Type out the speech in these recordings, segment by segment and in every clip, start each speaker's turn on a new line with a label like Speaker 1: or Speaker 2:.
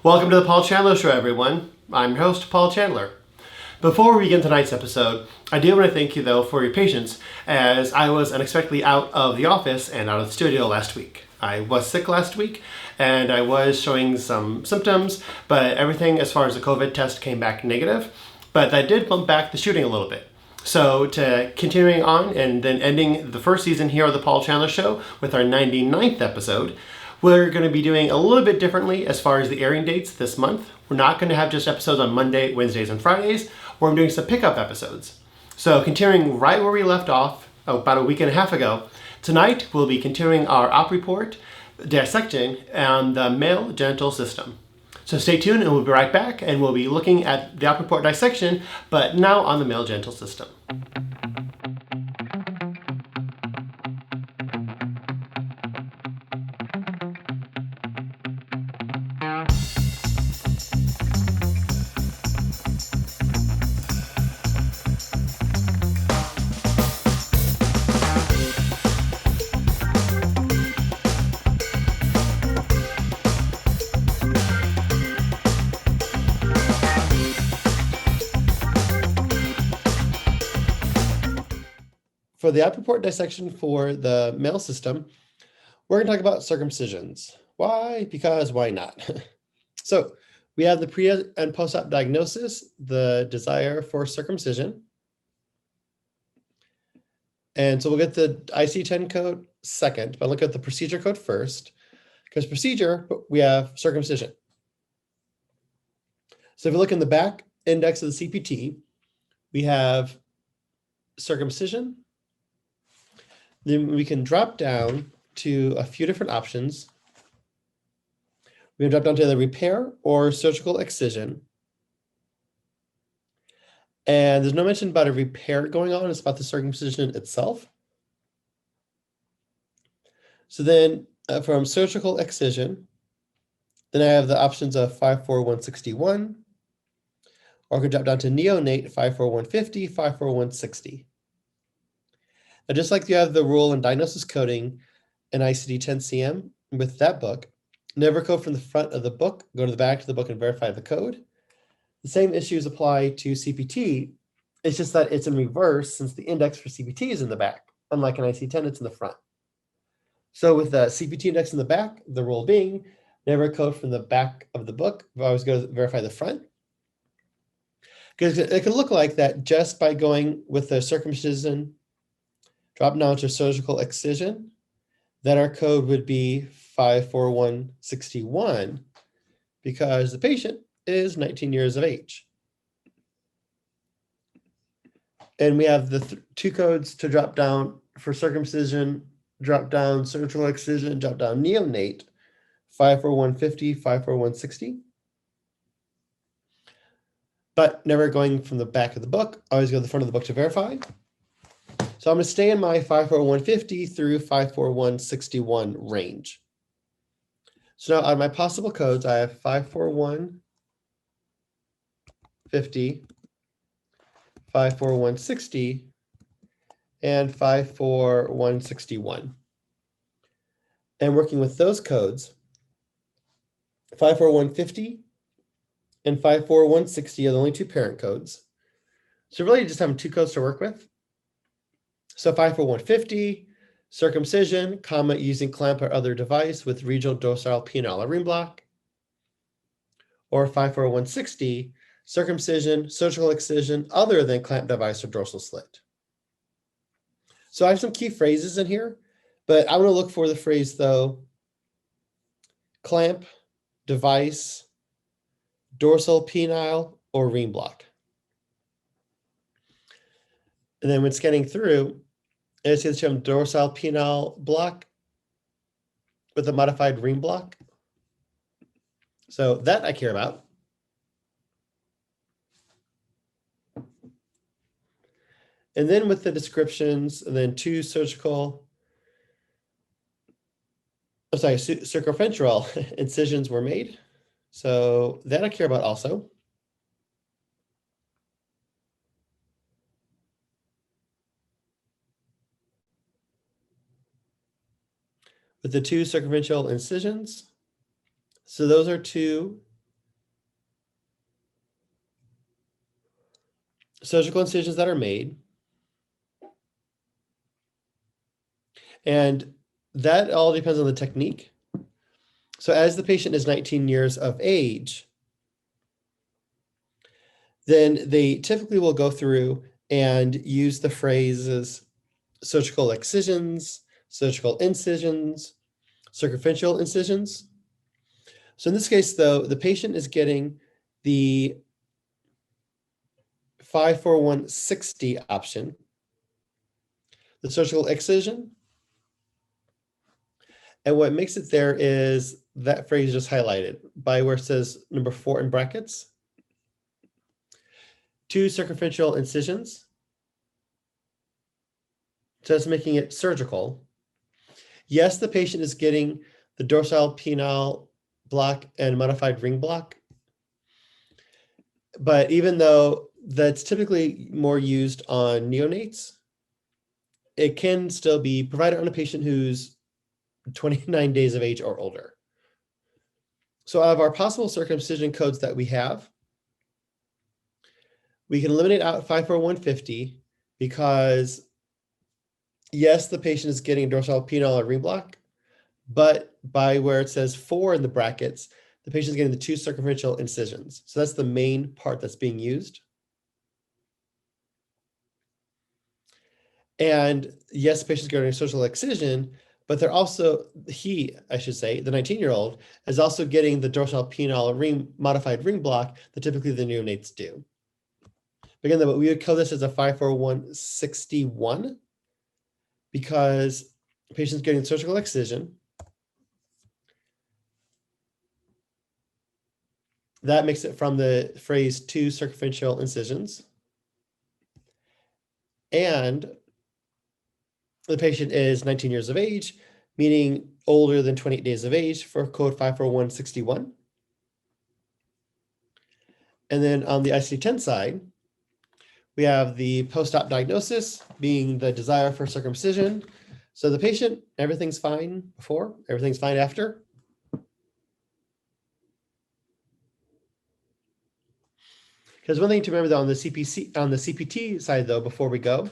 Speaker 1: Welcome to the Paul Chandler Show, everyone. I'm your host, Paul Chandler. Before we begin tonight's episode, I do want to thank you, though, for your patience, as I was unexpectedly out of the office and out of the studio last week. I was sick last week, and I was showing some symptoms, but everything as far as the COVID test came back negative, but that did bump back the shooting a little bit. So to continuing on and then ending the first season here of the Paul Chandler Show with our 99th episode, we're going to be doing a little bit differently as far as the airing dates this month. We're not going to have just episodes on Monday, Wednesdays, and Fridays. We're doing some pickup episodes. So continuing right where we left off about a week and a half ago, tonight we'll be continuing our op report, Dissection, and the male genital system. So stay tuned and we'll be right back, and we'll be looking at the op report dissection, but now on the male genital system. For the op report dissection for the male system, we're going to talk about circumcisions. Why? Because why not? So we have the pre and post-op diagnosis, the desire for circumcision. And so we'll get the IC10 code second, but look at the procedure code first, because procedure, we have circumcision. So if you look in the back index of the CPT, we have circumcision. Then we can drop down to a few different options. We can drop down to the repair or surgical excision. And there's no mention about a repair going on. It's about the circumcision itself. So then from surgical excision, then I have the options of 54161, or I could drop down to neonate 54150, 54160. Now, just like you have the rule and diagnosis coding in ICD-10-CM with that book, never code from the front of the book, go to the back of the book and verify the code. The same issues apply to CPT. It's just that it's in reverse since the index for CPT is in the back. Unlike an ICD-10, it's in the front. So with the CPT index in the back, the rule being never code from the back of the book. I always go to verify the front. Because it could look like that just by going with the circumcision, drop down to surgical excision, then our code would be 54161 because the patient is 19 years of age. And we have the two codes to drop down for circumcision, drop down surgical excision, drop down neonate, 54150, 54160. But never going from the back of the book, always go to the front of the book to verify. So I'm going to stay in my 54150 through 54161 range. So now on my possible codes, I have 54150, 54160, and 54161. And working with those codes, 54150 and 54160 are the only two parent codes. So really just having two codes to work with. So 54150, circumcision, comma, using clamp or other device with regional dorsal penile or ring block. Or 54160, circumcision, surgical excision, other than clamp device or dorsal slit. So I have some key phrases in here, but I want to look for the phrase though, clamp, device, dorsal penile, or ring block. And then when scanning through, it's going to show dorsal penile block with a modified ring block. So that I care about. And then with the descriptions, and then two circumferential incisions were made. So that I care about also. With the two circumferential incisions. So those are two surgical incisions that are made, and that all depends on the technique. So as the patient is 19 years of age, then they typically will go through and use the phrases surgical excisions, surgical incisions, circumferential incisions. So in this case, though, the patient is getting the 54160 option, the surgical excision. And what makes it there is that phrase just highlighted by where it says number 4 in brackets. 2 circumferential incisions, just making it surgical. Yes, the patient is getting the dorsal penile block and modified ring block, but even though that's typically more used on neonates, it can still be provided on a patient who's 29 days of age or older. So out of our possible circumcision codes that we have, we can eliminate out 54150 because yes, the patient is getting a dorsal penile or ring block, but by where it says 4 in the brackets, the patient is getting the 2 circumferential incisions. So that's the main part that's being used. And yes, the patient's getting a surgical excision, but they're also, the 19-year-old, is also getting the dorsal penile ring, modified ring block that typically the neonates do. Again, though, we would call this as a 54161 because the patient's getting a surgical excision. That makes it from the phrase 2 circumferential incisions. And the patient is 19 years of age, meaning older than 28 days of age for code 54161. And then on the ICD-10 side, we have the post-op diagnosis being the desire for circumcision. So the patient, everything's fine before, everything's fine after. Because one thing to remember though on the CPT side though, before we go,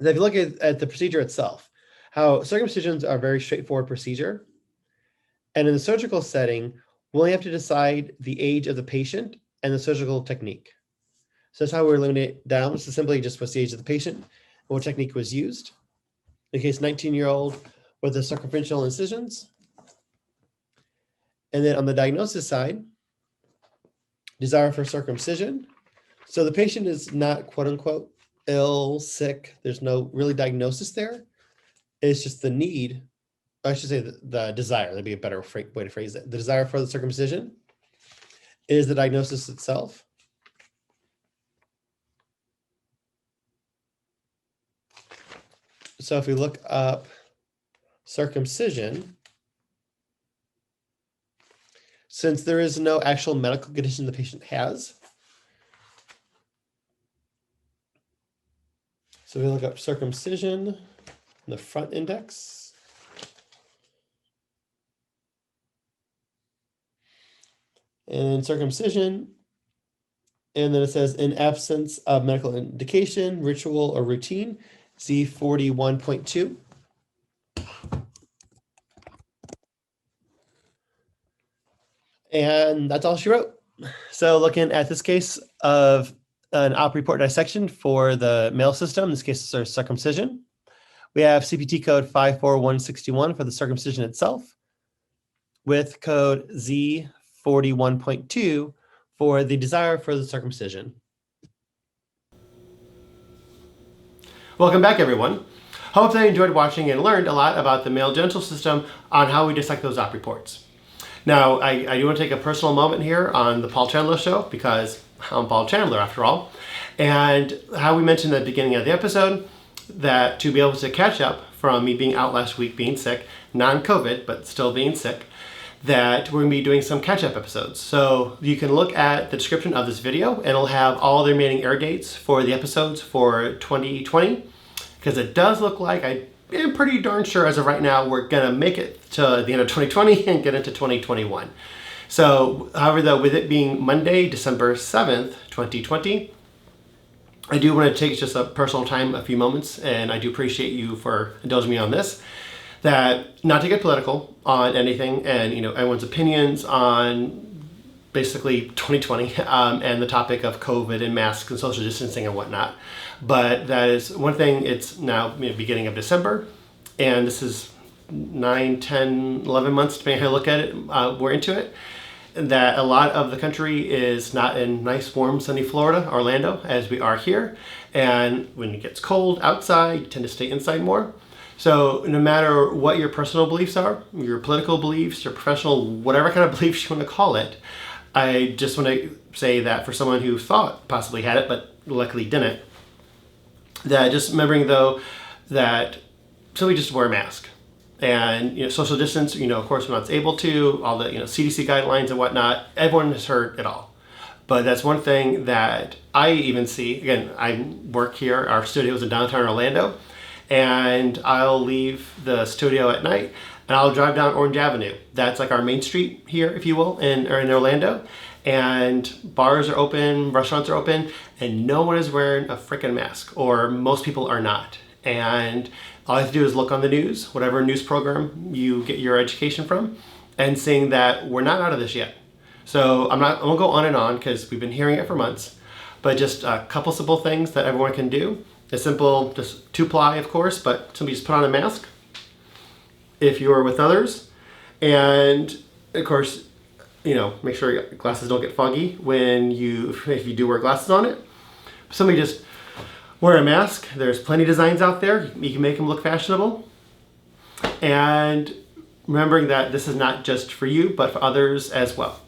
Speaker 1: is if you look at the procedure itself, how circumcisions are a very straightforward procedure. And in the surgical setting, we only have to decide the age of the patient and the surgical technique. So that's how we eliminate it down. So simply just what's the age of the patient and what technique was used. In case 19-year-old with the circumferential incisions. And then on the diagnosis side, desire for circumcision. So the patient is not quote unquote ill, sick. There's no really diagnosis there. It's just the need, I should say the desire, that'd be a better way to phrase it. The desire for the circumcision is the diagnosis itself. So if we look up circumcision, since there is no actual medical condition the patient has, so we look up circumcision in the front index. And circumcision, and then it says in absence of medical indication, ritual or routine, C41.2. And that's all she wrote. So looking at this case of an op report dissection for the male system, in this case it's circumcision. We have CPT code 54161 for the circumcision itself, with code Z41.2 for the desire for the circumcision. Welcome back, everyone. Hope that you enjoyed watching and learned a lot about the male genital system on how we dissect those op reports. Now, I do want to take a personal moment here on the Paul Chandler Show because I'm Paul Chandler after all. And how we mentioned at the beginning of the episode that to be able to catch up from me being out last week being sick, non-COVID, but still being sick, that we're going to be doing some catch-up episodes. So you can look at the description of this video and it'll have all the remaining air dates for the episodes for 2020, because it does look like I am pretty darn sure as of right now we're going to make it to the end of 2020 and get into 2021. So, however, though, with it being Monday, December 7th, 2020, I do want to take just a personal time, a few moments, and I do appreciate you for indulging me on this, that not to get political on anything and, everyone's opinions on basically 2020 and the topic of COVID and masks and social distancing and whatnot. But that is one thing. It's now beginning of December, and this is 9, 10, 11 months, depending on how you look at it, we're into it. That a lot of the country is not in nice, warm, sunny Florida, Orlando, as we are here. And when it gets cold outside, you tend to stay inside more. So no matter what your personal beliefs are, your political beliefs, your professional, whatever kind of beliefs you want to call it, I just want to say that for someone who thought possibly had it, but luckily didn't, that just remembering though that simply just wear a mask. And social distance, of course, when it's able to, all the CDC guidelines and whatnot, everyone has heard it all. But that's one thing that I even see. Again, I work here. Our studio is in downtown Orlando, and I'll leave the studio at night and I'll drive down Orange Avenue. That's like our main street here, if you will, in Orlando. And bars are open, restaurants are open, and no one is wearing a freaking mask, or most people are not. And all I have to do is look on the news, whatever news program you get your education from, and seeing that we're not out of this yet. So I'm gonna go on and on because we've been hearing it for months, but just a couple simple things that everyone can do. It's simple, just 2-ply, of course, but simply just put on a mask if you're with others. And of course, make sure your glasses don't get foggy if you do wear glasses on it. Somebody just wear a mask. There's plenty of designs out there. You can make them look fashionable. And remembering that this is not just for you, but for others as well.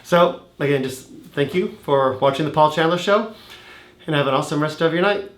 Speaker 1: So again, just thank you for watching the Paul Chandler Show, and have an awesome rest of your night.